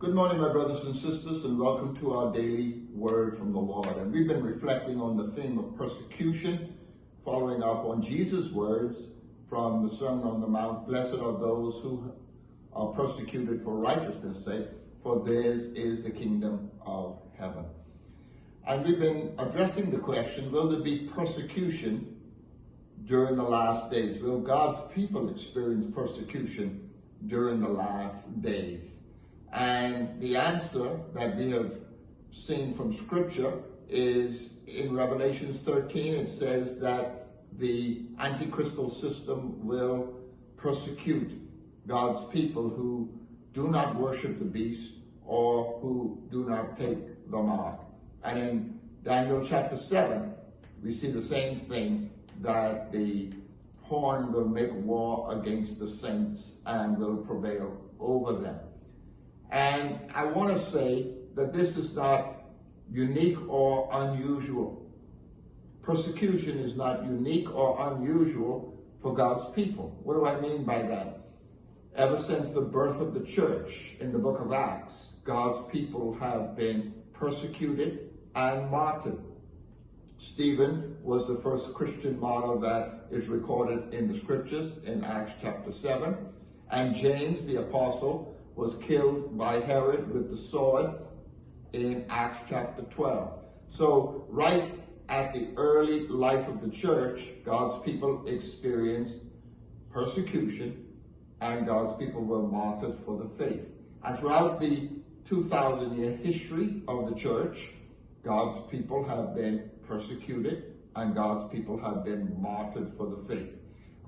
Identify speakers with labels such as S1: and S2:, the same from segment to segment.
S1: Good morning, my brothers and sisters, and welcome to our daily word from the Lord. And we've been reflecting on the theme of persecution, following up on Jesus' words from the Sermon on the Mount. Blessed are those who are persecuted for righteousness' sake, for theirs is the kingdom of heaven. And we've been addressing the question, will there be persecution during the last days? Will God's people experience persecution during the last days? And the answer that we have seen from Scripture is in Revelation 13. It says that the antichristal system will persecute God's people who do not worship the beast or who do not take the mark. And in Daniel chapter 7, we see the same thing, that the horn will make war against the saints and will prevail over them. And I want to say that this is not unique or unusual. Persecution is not unique or unusual for God's people. What do I mean by that? Ever since the birth of the church in the book of Acts, God's people have been persecuted and martyred. Stephen was the first Christian martyr that is recorded in the scriptures in Acts chapter 7. And James, the apostle, was killed by Herod with the sword in Acts chapter 12. So right at the early life of the church, God's people experienced persecution and God's people were martyred for the faith. And throughout the 2,000-year history of the church, God's people have been persecuted and God's people have been martyred for the faith.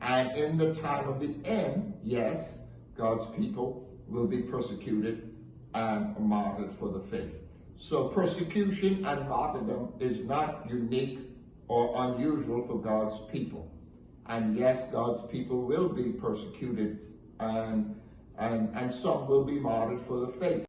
S1: And in the time of the end, yes, God's people will be persecuted and martyred for the faith. So persecution and martyrdom is not unique or unusual for God's people. And yes, God's people will be persecuted and some will be martyred for the faith.